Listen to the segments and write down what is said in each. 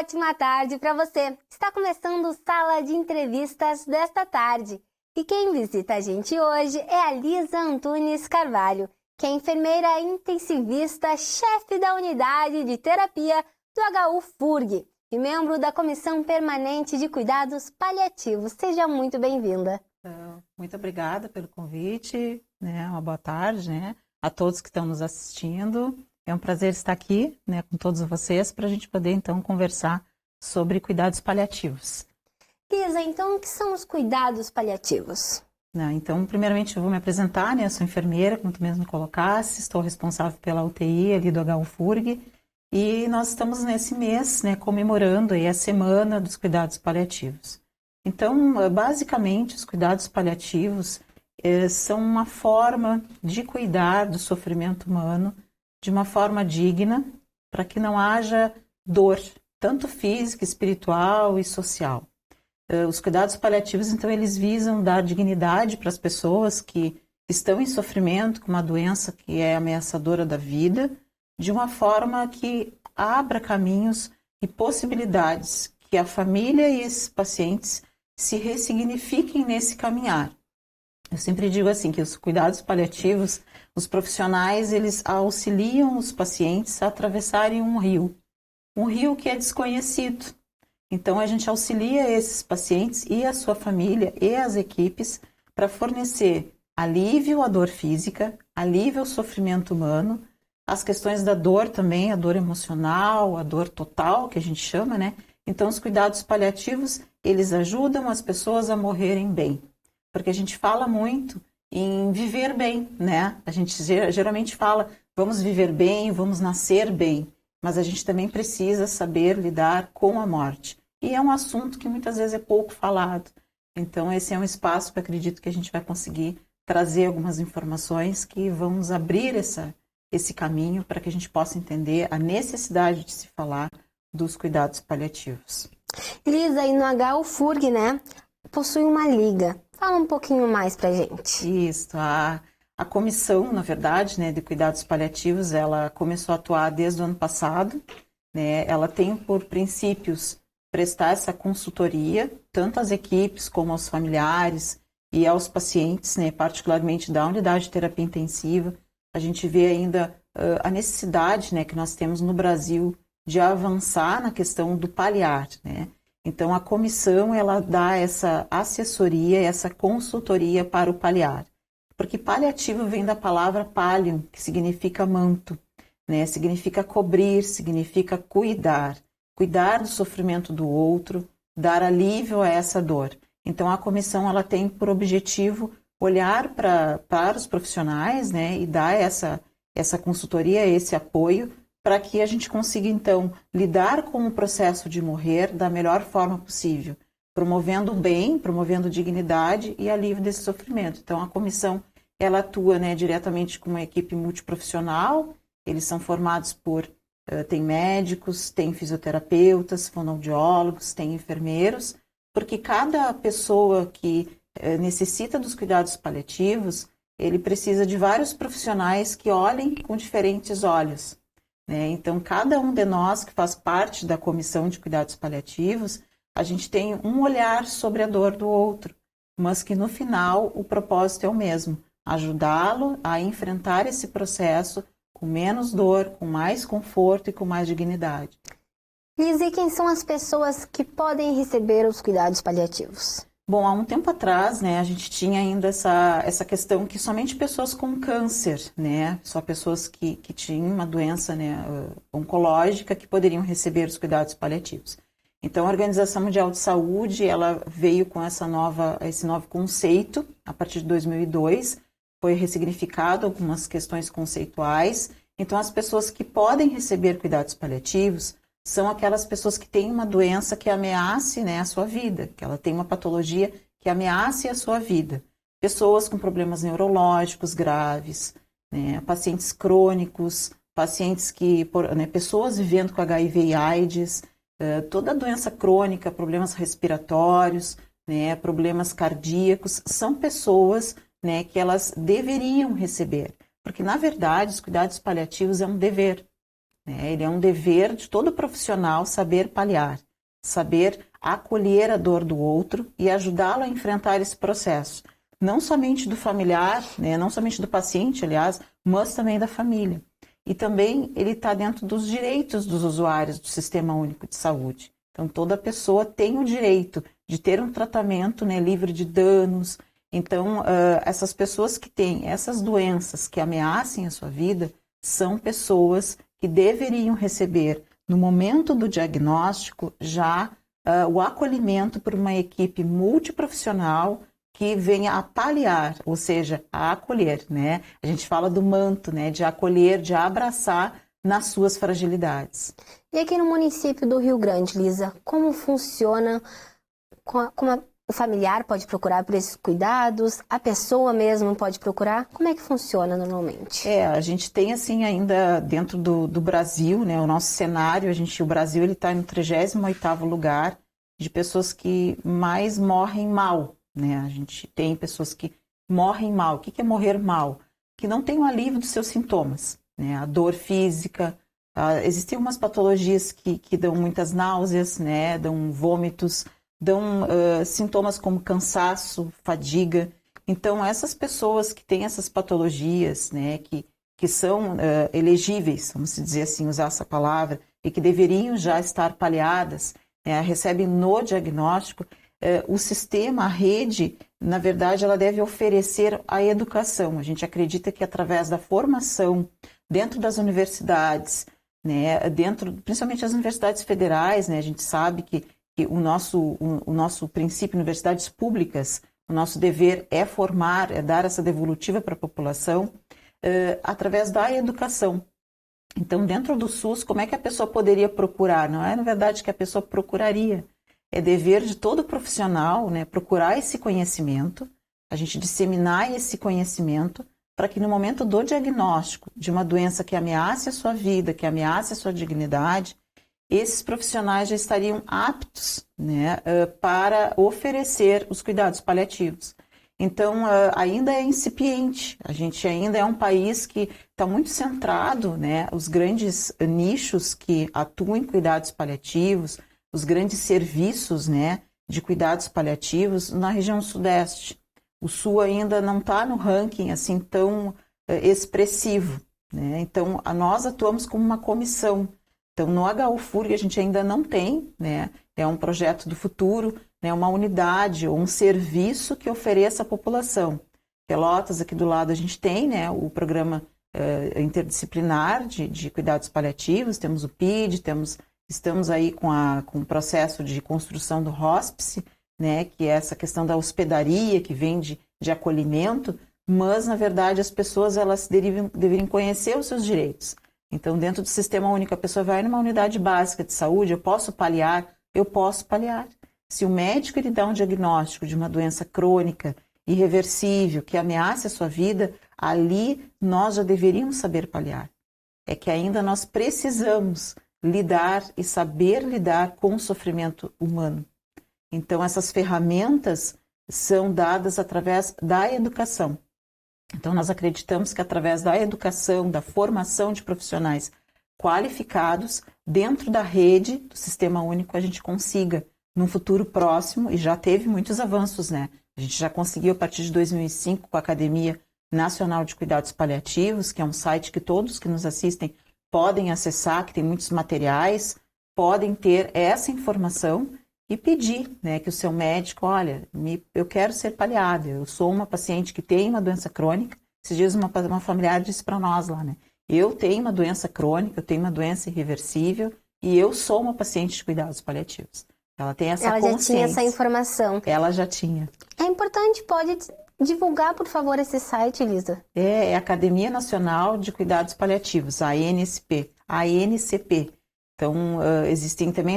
ótima tarde para você. Está começando o Sala de Entrevistas desta tarde. E quem visita a gente hoje é a Lisa Antunes Carvalho, que é enfermeira intensivista, chefe da unidade de terapia do HU-FURG e membro da Comissão Permanente de Cuidados Paliativos. Seja muito bem-vinda. Muito obrigada pelo convite, uma boa tarde, a todos que estão nos assistindo. É um prazer estar aqui, com todos vocês para a gente poder, então, conversar sobre cuidados paliativos. Lisa, então, o que são os cuidados paliativos? Então, primeiramente, eu vou me apresentar, eu sou enfermeira, como tu mesmo colocasse, estou responsável pela UTI ali do HU-FURG e nós estamos nesse mês, comemorando aí a Semana dos Cuidados Paliativos. Então, basicamente, os cuidados paliativos são uma forma de cuidar do sofrimento humano de uma forma digna, para que não haja dor, tanto física, espiritual e social. Os cuidados paliativos, então, eles visam dar dignidade para as pessoas que estão em sofrimento com uma doença que é ameaçadora da vida, de uma forma que abra caminhos e possibilidades que a família e esses pacientes se ressignifiquem nesse caminhar. Eu sempre digo assim, que os cuidados paliativos, os profissionais, eles auxiliam os pacientes a atravessarem um rio que é desconhecido. Então, a gente auxilia esses pacientes e a sua família e as equipes para fornecer alívio à dor física, alívio ao sofrimento humano, as questões da dor também, a dor emocional, a dor total, que a gente chama, Então, os cuidados paliativos, eles ajudam as pessoas a morrerem bem. Porque a gente fala muito em viver bem, A gente geralmente fala, vamos viver bem, vamos nascer bem. Mas a gente também precisa saber lidar com a morte. E é um assunto que muitas vezes é pouco falado. Então, esse é um espaço que eu acredito que a gente vai conseguir trazer algumas informações que vão nos abrir esse caminho para que a gente possa entender a necessidade de se falar dos cuidados paliativos. Lisa, e no HU-FURG, possui uma liga. Fala um pouquinho mais pra gente. Isso, a comissão, na verdade, de cuidados paliativos, ela começou a atuar desde o ano passado, Ela tem por princípios prestar essa consultoria, tanto às equipes como aos familiares e aos pacientes, particularmente da unidade de terapia intensiva. A gente vê ainda a necessidade, que nós temos no Brasil de avançar na questão do paliar, Então, a comissão, ela dá essa assessoria, essa consultoria para o paliar. Porque paliativo vem da palavra pallium, que significa manto, Significa cobrir, significa cuidar. Cuidar do sofrimento do outro, dar alívio a essa dor. Então, a comissão, ela tem por objetivo olhar para os profissionais, e dar essa consultoria, esse apoio, para que a gente consiga, então, lidar com o processo de morrer da melhor forma possível, promovendo o bem, promovendo dignidade e alívio desse sofrimento. Então, a comissão, ela atua diretamente com uma equipe multiprofissional, eles são formados tem médicos, tem fisioterapeutas, fonoaudiólogos, tem enfermeiros, porque cada pessoa que necessita dos cuidados paliativos, ele precisa de vários profissionais que olhem com diferentes olhos. Então, cada um de nós que faz parte da comissão de cuidados paliativos, a gente tem um olhar sobre a dor do outro, mas que no final o propósito é o mesmo, ajudá-lo a enfrentar esse processo com menos dor, com mais conforto e com mais dignidade. Lisa, e quem são as pessoas que podem receber os cuidados paliativos? Bom, há um tempo atrás, a gente tinha ainda essa questão que somente pessoas com câncer, só pessoas que tinham uma doença oncológica que poderiam receber os cuidados paliativos. Então, a Organização Mundial de Saúde, ela veio com esse novo conceito, a partir de 2002, foi ressignificado algumas questões conceituais. Então, as pessoas que podem receber cuidados paliativos são aquelas pessoas que têm uma doença que ameace a sua vida, que ela tem uma patologia que ameace a sua vida. Pessoas com problemas neurológicos graves, pacientes crônicos, pessoas vivendo com HIV e AIDS, toda doença crônica, problemas respiratórios, problemas cardíacos, são pessoas que elas deveriam receber. Porque, na verdade, os cuidados paliativos é um dever. né? Ele é um dever de todo profissional saber paliar, saber acolher a dor do outro e ajudá-lo a enfrentar esse processo. Não somente do familiar, né? Não somente do paciente, aliás, mas também da família. E também ele está dentro dos direitos dos usuários do Sistema Único de Saúde. Então, toda pessoa tem o direito de ter um tratamento, né, livre de danos. Então, essas pessoas que têm essas doenças que ameacem a sua vida são pessoas que deveriam receber, no momento do diagnóstico, já o acolhimento por uma equipe multiprofissional que venha a paliar, ou seja, a acolher, né? A gente fala do manto, né, de acolher, de abraçar nas suas fragilidades. E aqui no município do Rio Grande, Lisa, como funciona? O familiar pode procurar por esses cuidados? A pessoa mesmo pode procurar? Como é que funciona normalmente? A gente tem assim ainda dentro do Brasil, né, o nosso cenário, o Brasil está no 38º lugar de pessoas que mais morrem mal, né? A gente tem pessoas que morrem mal. O que é morrer mal? Que não tem o alívio dos seus sintomas, né? A dor física, existem umas patologias que dão muitas náuseas, né? Dão vômitos, dão sintomas como cansaço, fadiga. Então, essas pessoas que têm essas patologias, né, que são elegíveis, vamos dizer assim, usar essa palavra, e que deveriam já estar paliadas, recebem no diagnóstico, o sistema, a rede, na verdade, ela deve oferecer a educação. A gente acredita que através da formação dentro das universidades, né, principalmente as universidades federais, né, a gente sabe que o nosso princípio, universidades públicas, o nosso dever é formar, é dar essa devolutiva para a população através da educação. Então, dentro do SUS, como é que a pessoa poderia procurar? Não é, na verdade, que a pessoa procuraria. É dever de todo profissional, né, procurar esse conhecimento, a gente disseminar esse conhecimento para que no momento do diagnóstico de uma doença que ameace a sua vida, que ameace a sua dignidade, esses profissionais já estariam aptos, né, para oferecer os cuidados paliativos. Então, ainda é incipiente, a gente ainda é um país que está muito centrado, né, os grandes nichos que atuam em cuidados paliativos, os grandes serviços, né, de cuidados paliativos na região sudeste. O sul ainda não está no ranking assim tão expressivo, né? Então, nós atuamos como uma comissão. Então, no HU-FURG a gente ainda não tem, né? É um projeto do futuro, né? Uma unidade ou um serviço que ofereça à população. Pelotas, aqui do lado, a gente tem, né, o programa interdisciplinar de cuidados paliativos, temos o PID, estamos aí com o processo de construção do hospice, né, que é essa questão da hospedaria, que vem de acolhimento, mas, na verdade, as pessoas elas deveriam conhecer os seus direitos. Então, dentro do Sistema Único, a pessoa vai numa unidade básica de saúde, eu posso paliar. Se o médico ele dá um diagnóstico de uma doença crônica, irreversível, que ameaça a sua vida, ali nós já deveríamos saber paliar. É que ainda nós precisamos lidar e saber lidar com o sofrimento humano. Então, essas ferramentas são dadas através da educação. Então, nós acreditamos que através da educação, da formação de profissionais qualificados, dentro da rede do Sistema Único, a gente consiga, num futuro próximo, e já teve muitos avanços, né? A gente já conseguiu, a partir de 2005, com a Academia Nacional de Cuidados Paliativos, que é um site que todos que nos assistem podem acessar, que tem muitos materiais, podem ter essa informação e pedir, né, que o seu médico, olha, eu quero ser paliada, eu sou uma paciente que tem uma doença crônica. Esses dias uma familiar disse para nós lá, né, eu tenho uma doença crônica, eu tenho uma doença irreversível e eu sou uma paciente de cuidados paliativos. Ela tem essa consciência. Ela já tinha essa informação. Ela já tinha. É importante, pode divulgar, por favor, esse site, Lisa. É a Academia Nacional de Cuidados Paliativos, a ANCP. Então,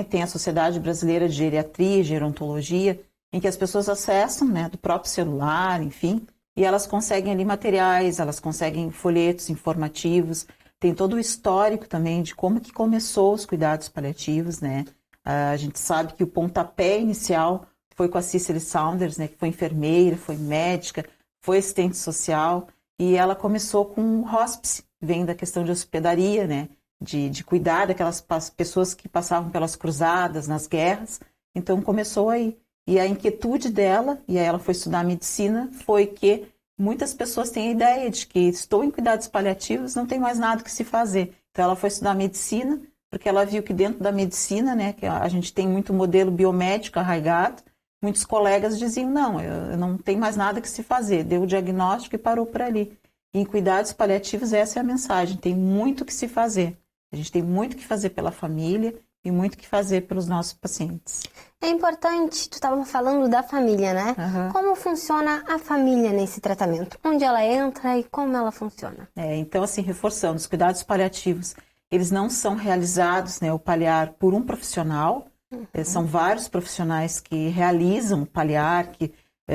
tem a Sociedade Brasileira de Geriatria e Gerontologia, em que as pessoas acessam, né, do próprio celular, enfim, e elas conseguem ali materiais, elas conseguem folhetos informativos, tem todo o histórico também de como que começou os cuidados paliativos, né? A gente sabe que o pontapé inicial foi com a Cicely Saunders, né, que foi enfermeira, foi médica, foi assistente social, e ela começou com o hospice, vem da questão de hospedaria, né? de cuidar daquelas pessoas que passavam pelas cruzadas, nas guerras. Então começou aí. E a inquietude dela, e aí ela foi estudar medicina, foi que muitas pessoas têm a ideia de que estou em cuidados paliativos, não tem mais nada que se fazer. Então ela foi estudar medicina, porque ela viu que dentro da medicina, né, que a gente tem muito modelo biomédico arraigado, muitos colegas diziam, não, eu não tem mais nada que se fazer. Deu o diagnóstico e parou por ali. E em cuidados paliativos, essa é a mensagem, tem muito que se fazer. A gente tem muito que fazer pela família e muito que fazer pelos nossos pacientes. É importante, tu estava falando da família, né? Uhum. Como funciona a família nesse tratamento? Onde ela entra e como ela funciona? Então, assim, reforçando, os cuidados paliativos, eles não são realizados, né, o paliar por um profissional, são vários profissionais que realizam o paliar, que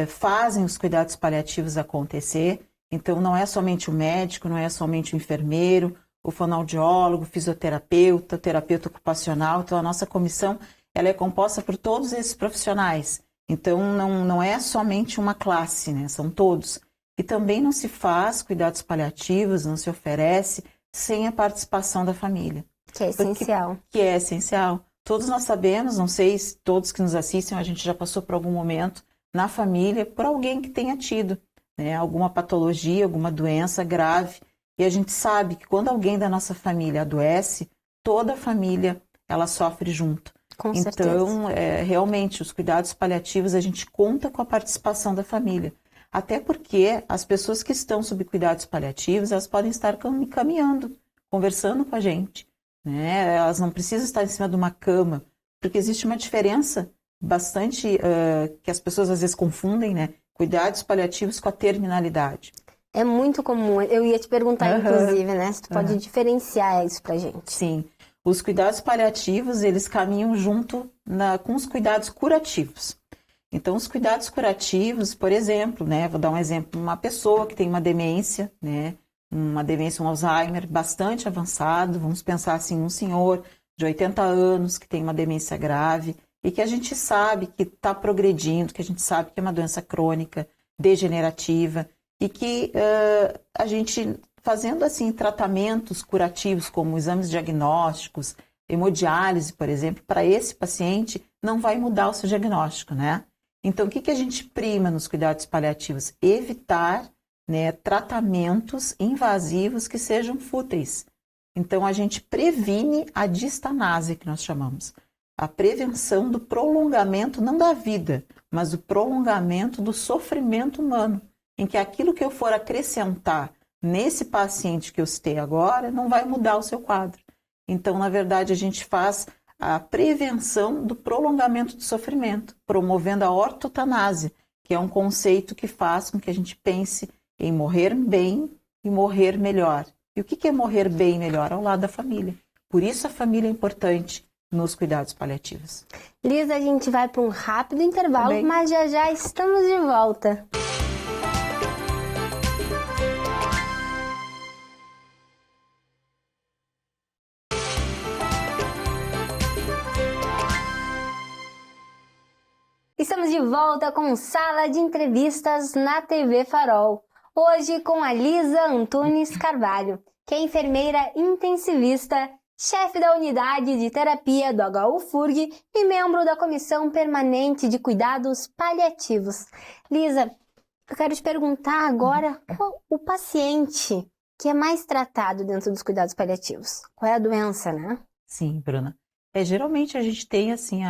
fazem os cuidados paliativos acontecer. Então, não é somente o médico, não é somente o enfermeiro, o fonoaudiólogo, o fisioterapeuta, o terapeuta ocupacional. Então, a nossa comissão ela é composta por todos esses profissionais. Então, não é somente uma classe, né? São todos. E também não se faz cuidados paliativos, não se oferece sem a participação da família. Que é essencial. Que é essencial. Todos nós sabemos, não sei se todos que nos assistem, a gente já passou por algum momento na família, por alguém que tenha tido, né, alguma patologia, alguma doença grave. E a gente sabe que quando alguém da nossa família adoece, toda a família ela sofre junto. Com certeza. Então, realmente, os cuidados paliativos, a gente conta com a participação da família. Até porque as pessoas que estão sob cuidados paliativos, elas podem estar caminhando, conversando com a gente, né? Elas não precisam estar em cima de uma cama, porque existe uma diferença bastante que as pessoas às vezes confundem, né? Cuidados paliativos com a terminalidade. É muito comum. Eu ia te perguntar, inclusive, né? Se tu pode diferenciar isso pra gente. Sim. Os cuidados paliativos, eles caminham junto com os cuidados curativos. Então, os cuidados curativos, por exemplo, né? Vou dar um exemplo. Uma pessoa que tem uma demência, né? Uma demência, um Alzheimer bastante avançado. Vamos pensar assim, um senhor de 80 anos que tem uma demência grave e que a gente sabe que está progredindo, que a gente sabe que é uma doença crônica, degenerativa, e que a gente, fazendo assim tratamentos curativos, como exames diagnósticos, hemodiálise, por exemplo, para esse paciente não vai mudar o seu diagnóstico, né? Então, o que a gente prima nos cuidados paliativos? Evitar, né, tratamentos invasivos que sejam fúteis. Então, a gente previne a distanase, que nós chamamos. A prevenção do prolongamento, não da vida, mas do prolongamento do sofrimento humano, em que aquilo que eu for acrescentar nesse paciente que eu citei agora não vai mudar o seu quadro. Então, na verdade, a gente faz a prevenção do prolongamento do sofrimento, promovendo a ortotanásia, que é um conceito que faz com que a gente pense em morrer bem e morrer melhor. E o que é morrer bem e melhor? Ao lado da família. Por isso a família é importante nos cuidados paliativos. Lisa, a gente vai para um rápido intervalo, mas já estamos de volta. Estamos de volta com Sala de Entrevistas na TV Farol. Hoje com a Lisa Antunes Carvalho, que é enfermeira intensivista, chefe da unidade de terapia do HU-FURG e membro da Comissão Permanente de Cuidados Paliativos. Lisa, eu quero te perguntar agora qual o paciente que é mais tratado dentro dos cuidados paliativos. Qual é a doença, né? Sim, Bruna. Geralmente a gente tem, assim,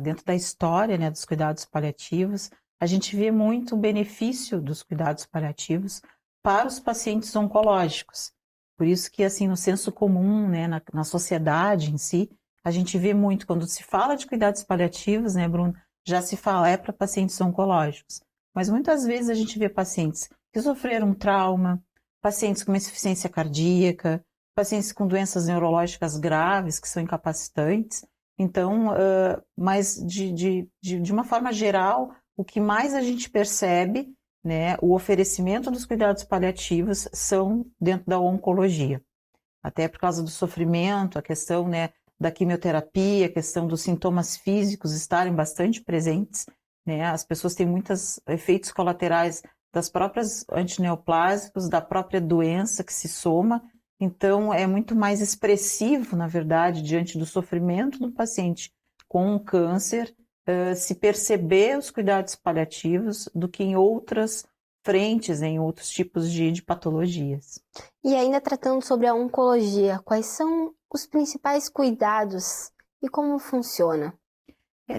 dentro da história, né, dos cuidados paliativos, a gente vê muito o benefício dos cuidados paliativos para os pacientes oncológicos. Por isso que, assim, no senso comum, né, na sociedade em si, a gente vê muito, quando se fala de cuidados paliativos, né, Bruno, já se fala para pacientes oncológicos. Mas muitas vezes a gente vê pacientes que sofreram um trauma, pacientes com insuficiência cardíaca, pacientes com doenças neurológicas graves, que são incapacitantes. Então, mas de uma forma geral, o que mais a gente percebe, né, o oferecimento dos cuidados paliativos são dentro da oncologia. Até por causa do sofrimento, a questão, né, da quimioterapia, a questão dos sintomas físicos estarem bastante presentes, né, as pessoas têm muitos efeitos colaterais das próprias antineoplásicos, da própria doença que se soma. Então, é muito mais expressivo, na verdade, diante do sofrimento do paciente com um câncer, se perceber os cuidados paliativos do que em outras frentes, em outros tipos de patologias. E ainda tratando sobre a oncologia, quais são os principais cuidados e como funciona?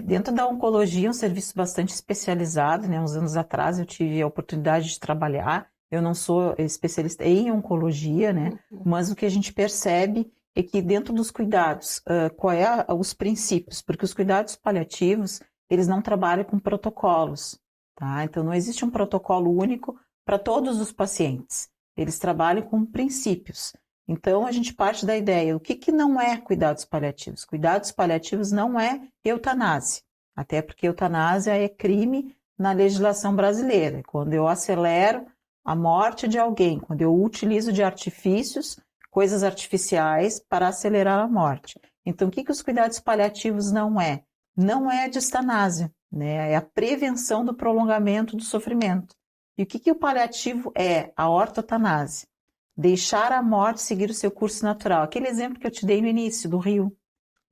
Dentro da oncologia é um serviço bastante especializado, né? Uns anos atrás eu tive a oportunidade de trabalhar. Eu não sou especialista em oncologia, né? Mas o que a gente percebe é que dentro dos cuidados, qual é os princípios? Porque os cuidados paliativos, eles não trabalham com protocolos, tá? Então não existe um protocolo único para todos os pacientes. Eles trabalham com princípios. Então a gente parte da ideia, o que não é cuidados paliativos? Cuidados paliativos não é eutanásia, até porque eutanásia é crime na legislação brasileira. Quando eu acelero a morte de alguém, quando eu utilizo de artifícios, coisas artificiais para acelerar a morte. Então, o que os cuidados paliativos não é? Não é a distanásia, né? É a prevenção do prolongamento do sofrimento. E o que o paliativo é? A ortotanásia. Deixar a morte seguir o seu curso natural. Aquele exemplo que eu te dei no início, do rio.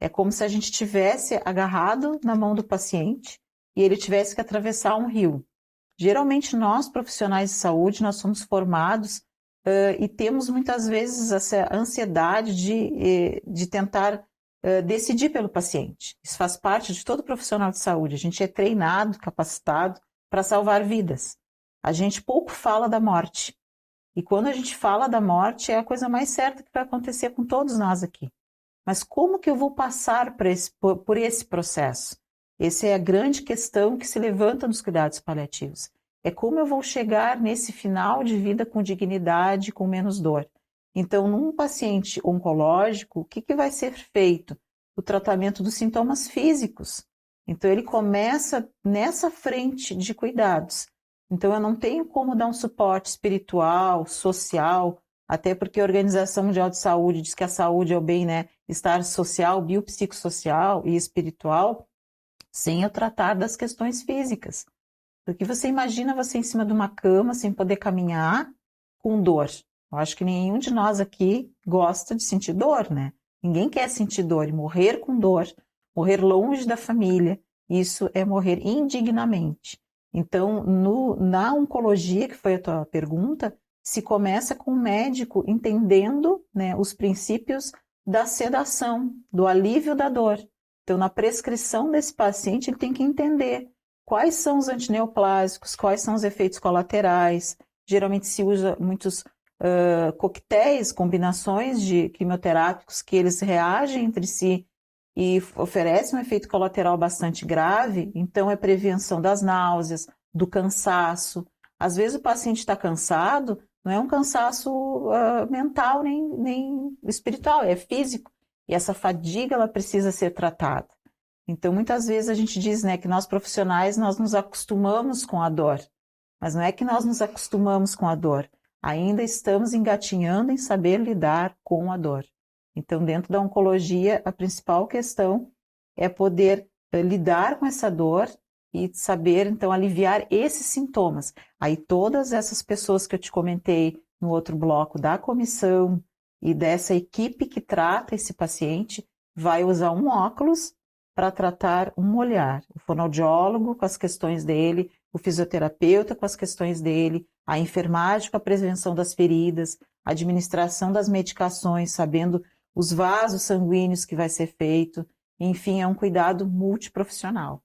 É como se a gente tivesse agarrado na mão do paciente e ele tivesse que atravessar um rio. Geralmente nós, profissionais de saúde, nós somos formados e temos muitas vezes essa ansiedade de tentar decidir pelo paciente. Isso faz parte de todo profissional de saúde. A gente é treinado, capacitado para salvar vidas. A gente pouco fala da morte. E quando a gente fala da morte, é a coisa mais certa que vai acontecer com todos nós aqui. Mas como que eu vou passar por esse processo? Essa é a grande questão que se levanta nos cuidados paliativos. É como eu vou chegar nesse final de vida com dignidade, com menos dor. Então, num paciente oncológico, o que vai ser feito? O tratamento dos sintomas físicos. Então, ele começa nessa frente de cuidados. Então, eu não tenho como dar um suporte espiritual, social, até porque a Organização Mundial de Saúde diz que a saúde é o bem-estar social, biopsicossocial e espiritual, sem eu tratar das questões físicas. Porque você imagina você em cima de uma cama, sem poder caminhar, com dor. Eu acho que nenhum de nós aqui gosta de sentir dor, né? Ninguém quer sentir dor e morrer com dor, morrer longe da família, isso é morrer indignamente. Então, na oncologia, que foi a tua pergunta, se começa com o médico entendendo, né, os princípios da sedação, do alívio da dor. Então, na prescrição desse paciente, ele tem que entender quais são os antineoplásicos, quais são os efeitos colaterais. Geralmente se usa muitos coquetéis, combinações de quimioterápicos que eles reagem entre si e oferece um efeito colateral bastante grave, então é prevenção das náuseas, do cansaço. Às vezes o paciente está cansado, não é um cansaço mental nem espiritual, é físico. E essa fadiga ela precisa ser tratada. Então muitas vezes a gente diz, né, que nós profissionais nós nos acostumamos com a dor, mas não é que nós nos acostumamos com a dor, ainda estamos engatinhando em saber lidar com a dor. Então, dentro da oncologia, a principal questão é poder lidar com essa dor e saber, então, aliviar esses sintomas. Aí, todas essas pessoas que eu te comentei no outro bloco da comissão e dessa equipe que trata esse paciente, vai usar um óculos para tratar um olhar. O fonoaudiólogo com as questões dele, o fisioterapeuta com as questões dele, a enfermagem com a prevenção das feridas, a administração das medicações, sabendo os vasos sanguíneos que vai ser feito, enfim, é um cuidado multiprofissional.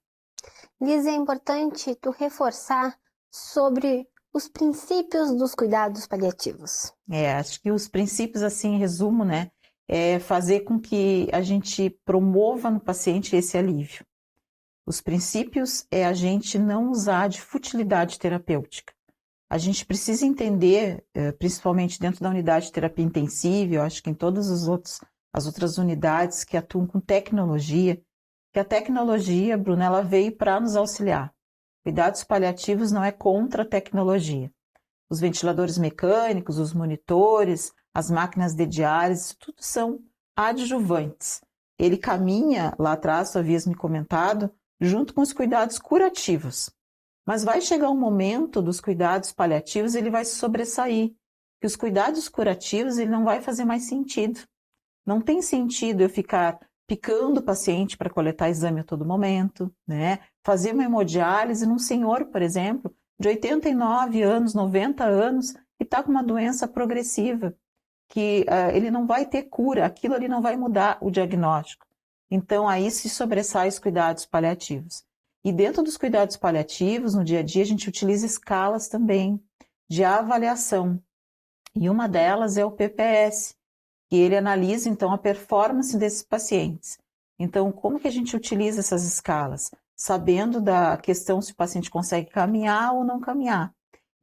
Liz, é importante tu reforçar sobre os princípios dos cuidados paliativos. Acho que os princípios, assim, em resumo, né, é fazer com que a gente promova no paciente esse alívio. Os princípios é a gente não usar de futilidade terapêutica. A gente precisa entender, principalmente dentro da unidade de terapia intensiva, eu acho que em todas as outras unidades que atuam com tecnologia, que a tecnologia, Bruna, ela veio para nos auxiliar. Cuidados paliativos não é contra a tecnologia. Os ventiladores mecânicos, os monitores, as máquinas de diálise, tudo são adjuvantes. Ele caminha, lá atrás, tu havias me comentado, junto com os cuidados curativos. Mas vai chegar um momento dos cuidados paliativos, ele vai se sobressair. que os cuidados curativos ele não vai fazer mais sentido. Não tem sentido eu ficar picando o paciente para coletar exame a todo momento, né? Fazer uma hemodiálise num senhor, por exemplo, de 89 anos, 90 anos, e está com uma doença progressiva, que ele não vai ter cura, aquilo ali não vai mudar o diagnóstico. Então, aí se sobressai os cuidados paliativos. E dentro dos cuidados paliativos, no dia a dia, a gente utiliza escalas também de avaliação. E uma delas é o PPS, que ele analisa, então, a performance desses pacientes. Então, como que a gente utiliza essas escalas? Sabendo da questão se o paciente consegue caminhar ou não caminhar.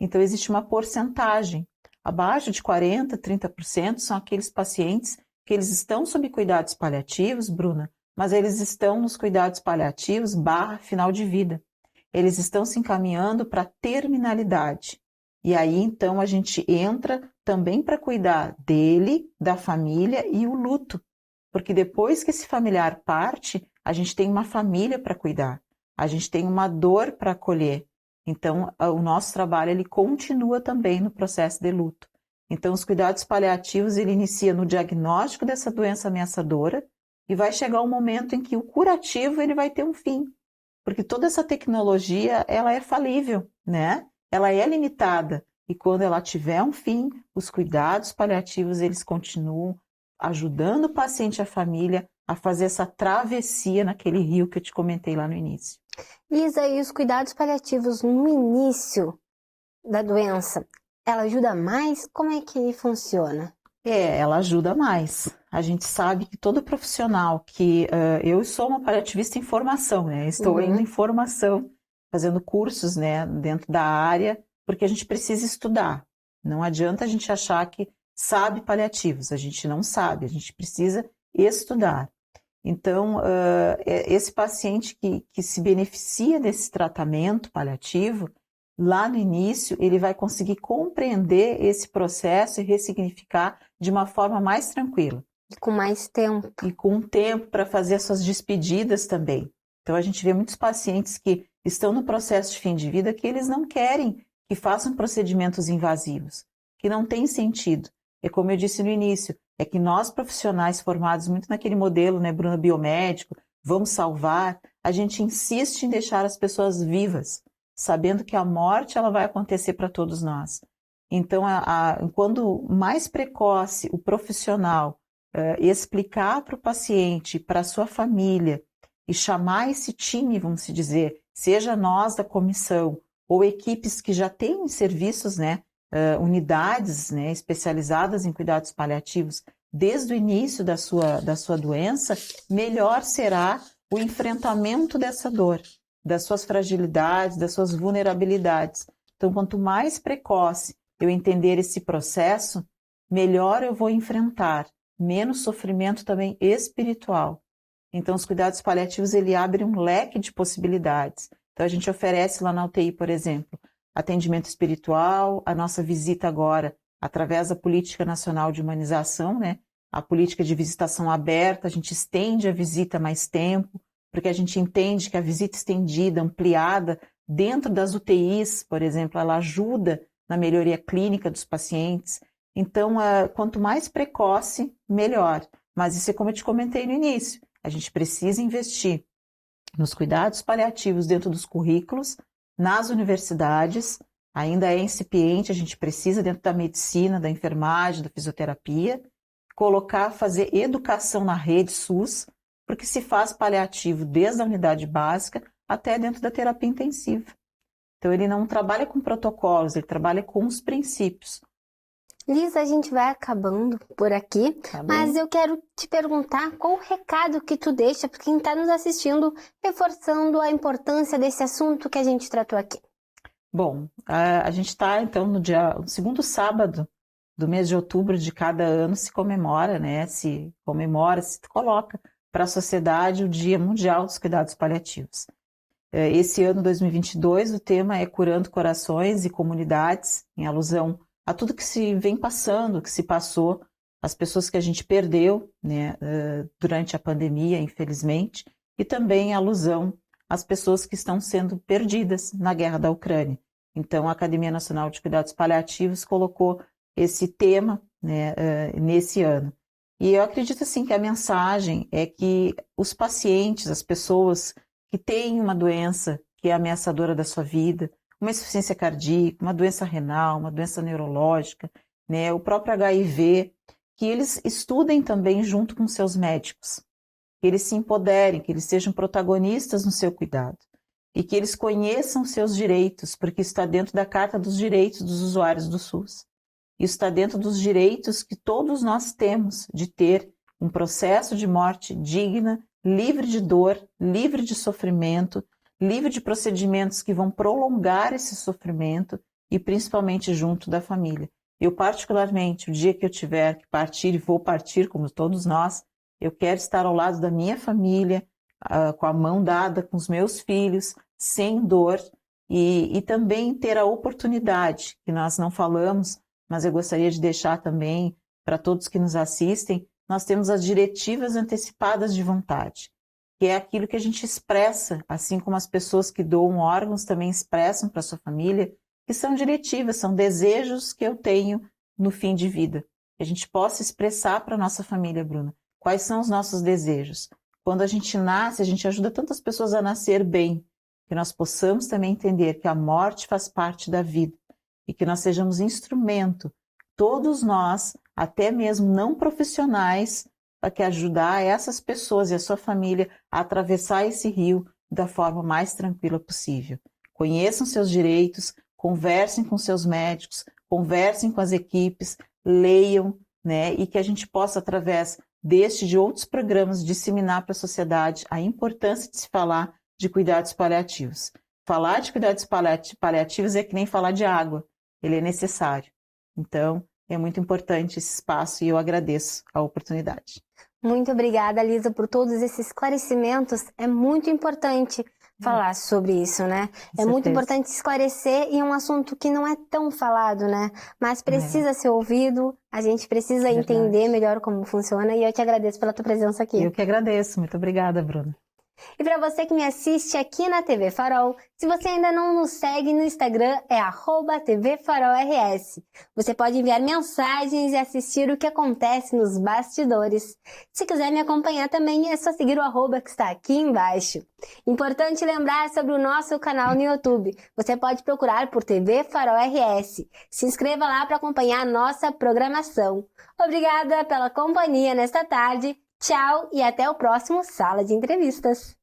Então, existe uma porcentagem. Abaixo de 40%, 30% são aqueles pacientes que eles estão sob cuidados paliativos, Bruna, mas eles estão nos cuidados paliativos / final de vida. Eles estão se encaminhando para a terminalidade. E aí, então, a gente entra também para cuidar dele, da família e o luto. Porque depois que esse familiar parte, a gente tem uma família para cuidar. A gente tem uma dor para acolher. Então, o nosso trabalho ele continua também no processo de luto. Então, os cuidados paliativos ele inicia no diagnóstico dessa doença ameaçadora e vai chegar um momento em que o curativo ele vai ter um fim. Porque toda essa tecnologia ela é falível, né? Ela é limitada. E quando ela tiver um fim, os cuidados paliativos eles continuam ajudando o paciente e a família a fazer essa travessia naquele rio que eu te comentei lá no início. Lisa, e os cuidados paliativos no início da doença, ela ajuda mais? Como é que funciona? Ela ajuda mais. A gente sabe que todo profissional que... eu sou uma paliativista em formação, né? Estou ainda em formação, fazendo cursos, né, dentro da área, porque a gente precisa estudar. Não adianta a gente achar que sabe paliativos, a gente não sabe, a gente precisa estudar. Então, esse paciente que se beneficia desse tratamento paliativo, lá no início, ele vai conseguir compreender esse processo e ressignificar de uma forma mais tranquila. E com mais tempo. E com tempo para fazer as suas despedidas também. Então, a gente vê muitos pacientes que estão no processo de fim de vida que eles não querem que façam procedimentos invasivos, que não tem sentido. É como eu disse no início, é que nós profissionais formados muito naquele modelo, né, Bruna, biomédico, vamos salvar, a gente insiste em deixar as pessoas vivas, sabendo que a morte ela vai acontecer para todos nós. Então, quando mais precoce o profissional explicar para o paciente, para a sua família, e chamar esse time, vamos se dizer, seja nós da comissão, ou equipes que já têm serviços, né, unidades, né, especializadas em cuidados paliativos, desde o início da sua doença, melhor será o enfrentamento dessa dor, das suas fragilidades, das suas vulnerabilidades. Então, quanto mais precoce eu entender esse processo, melhor eu vou enfrentar, menos sofrimento também espiritual. Então, os cuidados paliativos, ele abre um leque de possibilidades. Então, a gente oferece lá na UTI, por exemplo, atendimento espiritual, a nossa visita agora, através da Política Nacional de Humanização, né? A política de visitação aberta, a gente estende a visita mais tempo, porque a gente entende que a visita estendida, ampliada, dentro das UTIs, por exemplo, ela ajuda na melhoria clínica dos pacientes. Então, quanto mais precoce, melhor. Mas isso é como eu te comentei no início, a gente precisa investir nos cuidados paliativos dentro dos currículos, nas universidades, ainda é incipiente, a gente precisa dentro da medicina, da enfermagem, da fisioterapia, fazer educação na rede SUS, porque se faz paliativo desde a unidade básica até dentro da terapia intensiva. Então ele não trabalha com protocolos, ele trabalha com os princípios. Lisa, a gente vai acabando por aqui, mas eu quero te perguntar qual o recado que tu deixa para quem está nos assistindo, reforçando a importância desse assunto que a gente tratou aqui. Bom, a gente está então no segundo sábado do mês de outubro de cada ano se comemora, né? Se coloca para a sociedade o Dia Mundial dos Cuidados Paliativos. Esse ano 2022 o tema é Curando Corações e Comunidades, em alusão a tudo que se vem passando, que se passou, as pessoas que a gente perdeu, né, durante a pandemia, infelizmente, e também a alusão às pessoas que estão sendo perdidas na guerra da Ucrânia. Então, a Academia Nacional de Cuidados Paliativos colocou esse tema, né, nesse ano. E eu acredito assim que a mensagem é que os pacientes, as pessoas que têm uma doença que é ameaçadora da sua vida, uma insuficiência cardíaca, uma doença renal, uma doença neurológica, né, o próprio HIV, que eles estudem também junto com seus médicos, que eles se empoderem, que eles sejam protagonistas no seu cuidado e que eles conheçam seus direitos, porque isso está dentro da Carta dos Direitos dos Usuários do SUS. Isso está dentro dos direitos que todos nós temos de ter um processo de morte digna, livre de dor, livre de sofrimento, livre de procedimentos que vão prolongar esse sofrimento e principalmente junto da família. Eu particularmente, o dia que eu tiver que partir e vou partir, como todos nós, eu quero estar ao lado da minha família, com a mão dada com os meus filhos, sem dor e também ter a oportunidade, que nós não falamos, mas eu gostaria de deixar também para todos que nos assistem, nós temos as diretivas antecipadas de vontade, que é aquilo que a gente expressa, assim como as pessoas que doam órgãos também expressam para a sua família, que são diretivas, são desejos que eu tenho no fim de vida. Que a gente possa expressar para a nossa família, Bruna, quais são os nossos desejos. Quando a gente nasce, a gente ajuda tantas pessoas a nascer bem, que nós possamos também entender que a morte faz parte da vida e que nós sejamos instrumento, todos nós, até mesmo não profissionais, para que ajudar essas pessoas e a sua família a atravessar esse rio da forma mais tranquila possível. Conheçam seus direitos, conversem com seus médicos, conversem com as equipes, leiam, né, e que a gente possa, através deste e de outros programas, disseminar para a sociedade a importância de se falar de cuidados paliativos. Falar de cuidados paliativos é que nem falar de água. Ele é necessário. Então, é muito importante esse espaço e eu agradeço a oportunidade. Muito obrigada, Lisa, por todos esses esclarecimentos. É muito importante falar sobre isso, né? É muito importante esclarecer e é um assunto que não é tão falado, né? Mas precisa ser ouvido, a gente precisa entender melhor como funciona e eu te agradeço pela tua presença aqui. Eu que agradeço. Muito obrigada, Bruna. E para você que me assiste aqui na TV Farol, se você ainda não nos segue no Instagram, é @tvfarolrs. Você pode enviar mensagens e assistir o que acontece nos bastidores. Se quiser me acompanhar também, é só seguir o @ que está aqui embaixo. Importante lembrar sobre o nosso canal no YouTube. Você pode procurar por TV Farol RS. Se inscreva lá para acompanhar a nossa programação. Obrigada pela companhia nesta tarde. Tchau e até o próximo Sala de Entrevistas.